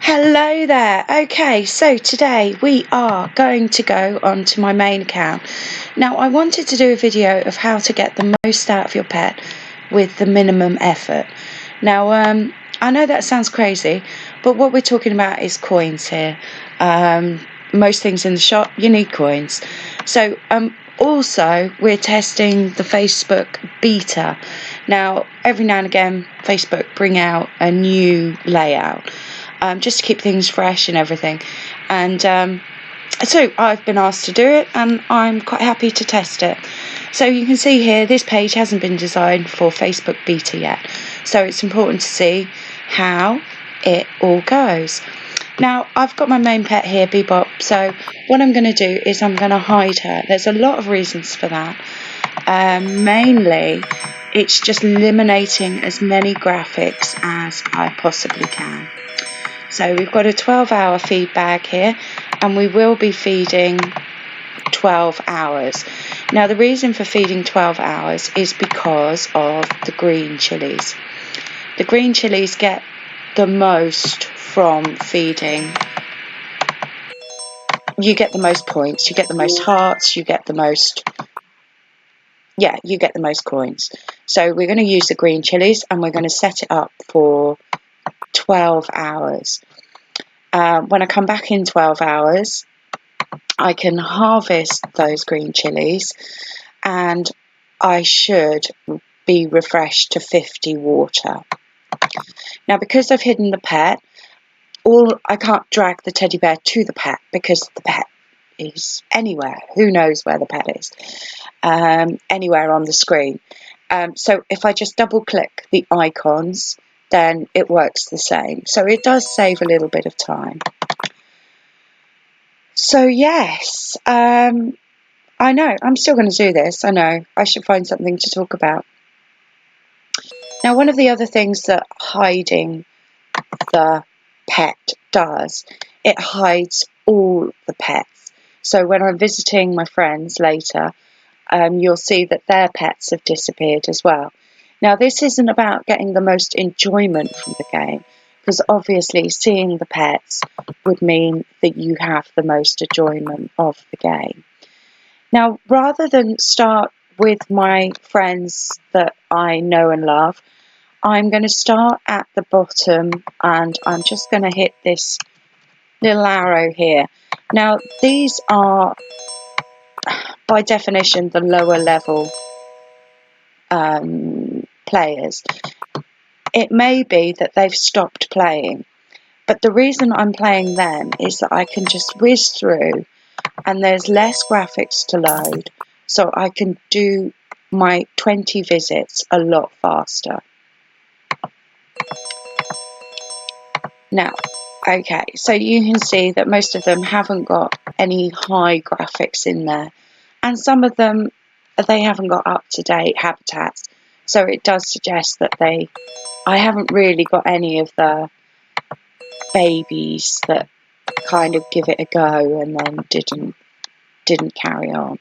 Hello there. Okay, so today we are going to go onto my main account. Now, I wanted to do a video of how to get the most out of your pet with the minimum effort. Now, I know that sounds crazy, but what we're talking about is coins here. Most things in the shop, you need coins. So, also, we're testing the Facebook beta. Now, every now and again, Facebook bring out a new layout. Just to keep things fresh and everything. And so I've been asked to do it, and I'm quite happy to test it. So you can see here, this page hasn't been designed for Facebook beta yet. So it's important to see how it all goes. Now, I've got my main pet here, Bebop. So what I'm going to do is I'm going to hide her. There's a lot of reasons for that. Mainly, it's just eliminating as many graphics as I possibly can. So we've got a 12-hour feed bag here, and we will be feeding 12 hours. Now, the reason for feeding 12 hours is because of the green chilies. The green chilies get the most from feeding. You get the most points, you get the most hearts, you get the most... Yeah, you get the most coins. So we're going to use the green chilies, and we're going to set it up for 12 hours. When I come back in 12 hours, I can harvest those green chilies, and I should be refreshed to 50 water. Now, because I've hidden the pet, I can't drag the teddy bear to the pet because the pet is anywhere. Who knows where the pet is? Anywhere on the screen. So if I just double click the icons, then it works the same. So it does save a little bit of time. So yes, I know, I'm still going to do this. I know, I should find something to talk about. Now, one of the other things that hiding the pet does, it hides all the pets. So when I'm visiting my friends later, you'll see that their pets have disappeared as well. Now, this isn't about getting the most enjoyment from the game, because obviously seeing the pets would mean that you have the most enjoyment of the game. Now, rather than start with my friends that I know and love, I'm going to start at the bottom, and I'm just going to hit this little arrow here. Now, these are, by definition, the lower level players. It may be that they've stopped playing, but the reason I'm playing them is that I can just whiz through, and there's less graphics to load, so I can do my 20 visits a lot faster. Now, okay, so you can see that most of them haven't got any high graphics in there, and some of them, they haven't got up-to-date habitats, so it does suggest that I haven't really got any of the babies that kind of give it a go and then didn't carry on.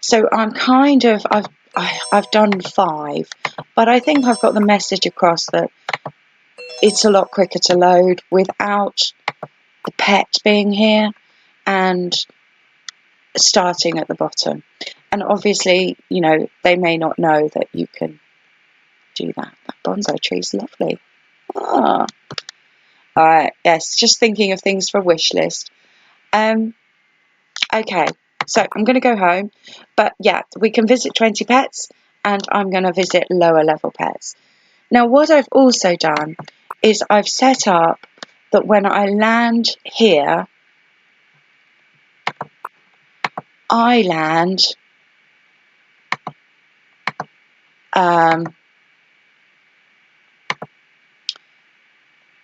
So I'm kind of, I've done 5, but I think I've got the message across that it's a lot quicker to load without the pet being here and starting at the bottom. And obviously, you know, they may not know that you can do that. That bonsai tree is lovely. Ah. Alright, yes, just thinking of things for a wish list. Okay, so I'm going to go home, but yeah, we can visit 20 pets, and I'm going to visit lower level pets. Now, what I've also done is I've set up that when I land here, I land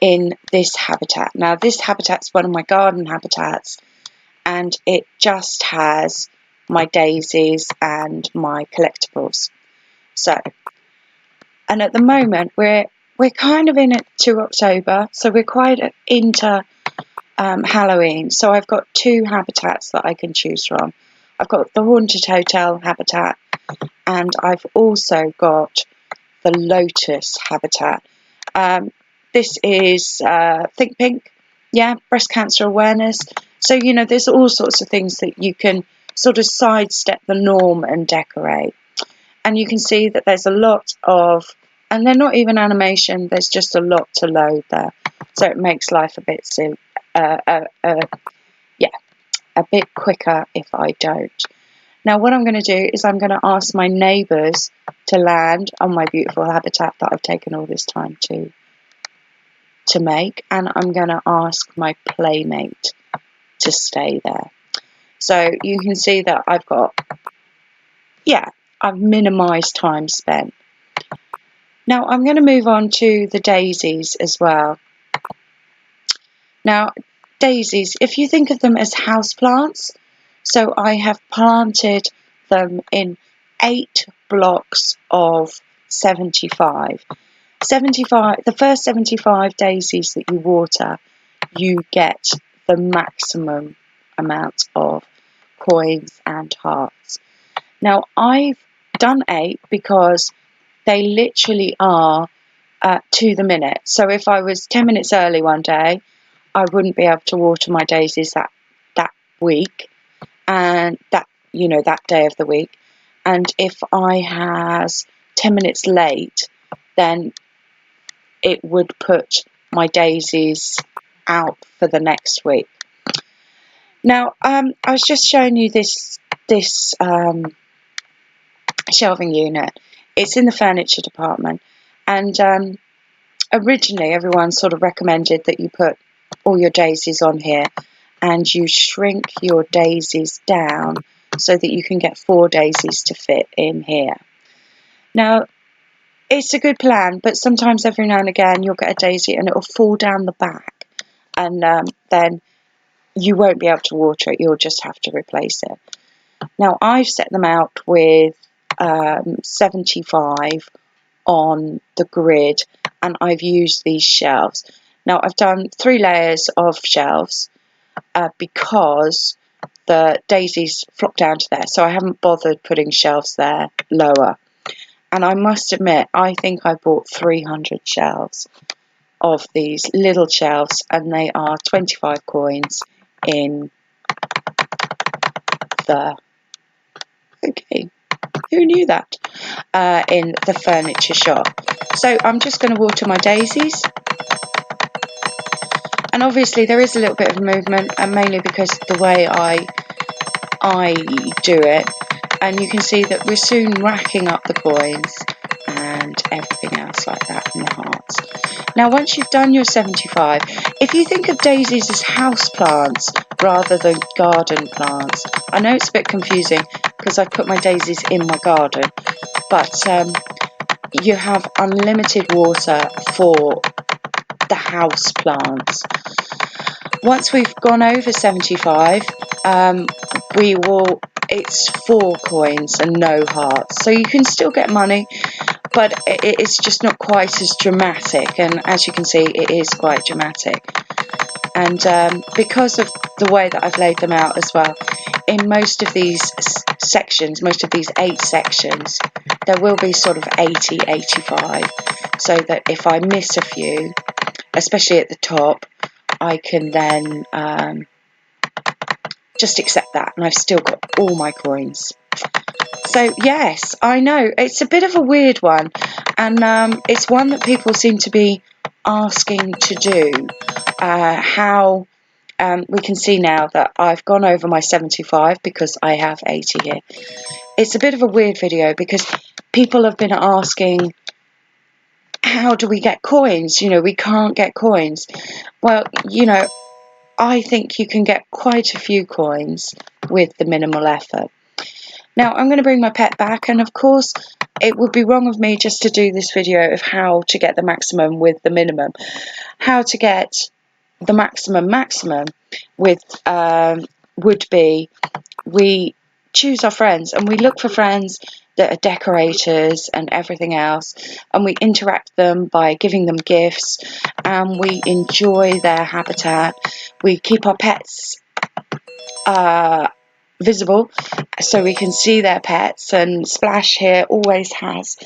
in this habitat. Now, this habitat's one of my garden habitats, and it just has my daisies and my collectibles. So, and at the moment we're kind of in it to October, so we're quite into Halloween. So I've got 2 habitats that I can choose from. I've got the Haunted Hotel habitat, and I've also got the Lotus habitat. This is Think Pink, yeah, breast cancer awareness. So, you know, there's all sorts of things that you can sort of sidestep the norm and decorate. And you can see that there's a lot of, and they're not even animation, there's just a lot to load there. So it makes life a bit silly, yeah, a bit quicker if I don't. Now what I'm going to do is I'm going to ask my neighbours to land on my beautiful habitat that I've taken all this time to make, and I'm going to ask my playmate to stay there. So you can see that I've got, yeah, I've minimised time spent. Now I'm going to move on to the daisies as well. Now daisies, if you think of them as houseplants, so I have planted them in 8 blocks of 75. The first 75 daisies that you water, you get the maximum amount of coins and hearts. Now I've done 8 because they literally are to the minute. So if I was 10 minutes early one day, I wouldn't be able to water my daisies that week, and that, you know, that day of the week. And if I was 10 minutes late, then it would put my daisies out for the next week. Now I was just showing you this shelving unit. It's in the furniture department, and originally everyone sort of recommended that you put all your daisies on here and you shrink your daisies down so that you can get 4 daisies to fit in here. Now it's a good plan, but sometimes every now and again you'll get a daisy and it'll fall down the back, and then you won't be able to water it, you'll just have to replace it. Now I've set them out with 75 on the grid, and I've used these shelves. Now I've done 3 layers of shelves because the daisies flop down to there, so I haven't bothered putting shelves there lower. And I must admit, I think I bought 300 shelves of these little shelves, and they are 25 coins in the, okay, who knew that, in the furniture shop. So I'm just going to water my daisies, and obviously there is a little bit of movement, and mainly because of the way I do it, and you can see that we're soon racking up the coins and everything else like that, and the hearts. Now once you've done your 75, if you think of daisies as house plants rather than garden plants, I know it's a bit confusing because I've put my daisies in my garden, but you have unlimited water for the house plants. Once we've gone over 75, it's 4 coins and no hearts, so you can still get money, but it's just not quite as dramatic, and as you can see it is quite dramatic. And because of the way that I've laid them out as well, in most of these sections, most of these 8 sections, there will be sort of 80, 85, so that if I miss a few, especially at the top, I can then just accept that, and I've still got all my coins. So yes, I know it's a bit of a weird one, and it's one that people seem to be asking to do. How we can see now that I've gone over my 75 because I have 80 here. It's a bit of a weird video because people have been asking, how do we get coins? You know, we can't get coins. Well, you know, I think you can get quite a few coins with the minimal effort. Now I'm going to bring my pet back, and of course it would be wrong of me just to do this video of how to get the maximum with the minimum. How to get the maximum with would be, we choose our friends and we look for friends that are decorators and everything else, and we interact them by giving them gifts, and we enjoy their habitat. We keep our pets visible so we can see their pets. And Splash here always has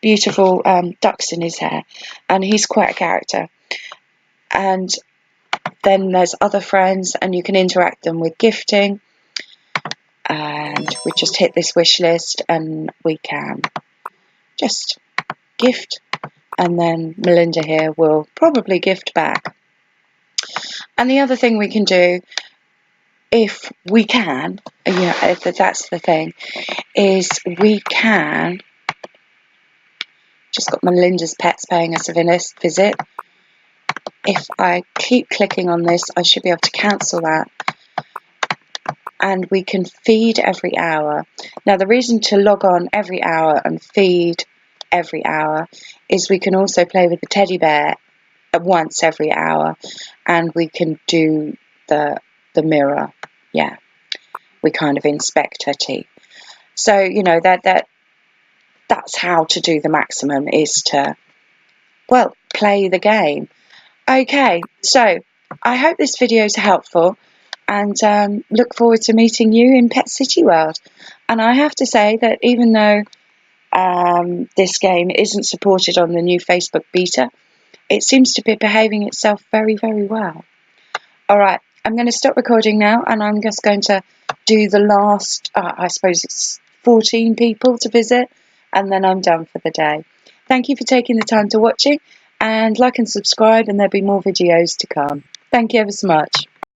beautiful ducks in his hair, and he's quite a character. And then there's other friends, and you can interact them with gifting. And we just hit this wish list and we can just gift, and then Melinda here will probably gift back. And the other thing we can do, if we can, if that's the thing, is we can, just got Melinda's pets paying us a visit. If I keep clicking on this, I should be able to cancel that. And we can feed every hour. Now, the reason to log on every hour and feed every hour is we can also play with the teddy bear once every hour, and we can do the mirror. Yeah, we kind of inspect her teeth. So, you know, that's how to do the maximum, is to, well, play the game. Okay, so I hope this video is helpful, and look forward to meeting you in Petcity World. And I have to say that even though this game isn't supported on the new Facebook beta, it seems to be behaving itself very, very well. Alright, I'm going to stop recording now, and I'm just going to do the last, I suppose it's 14 people to visit, and then I'm done for the day. Thank you for taking the time to watching, and like and subscribe, and there'll be more videos to come. Thank you ever so much.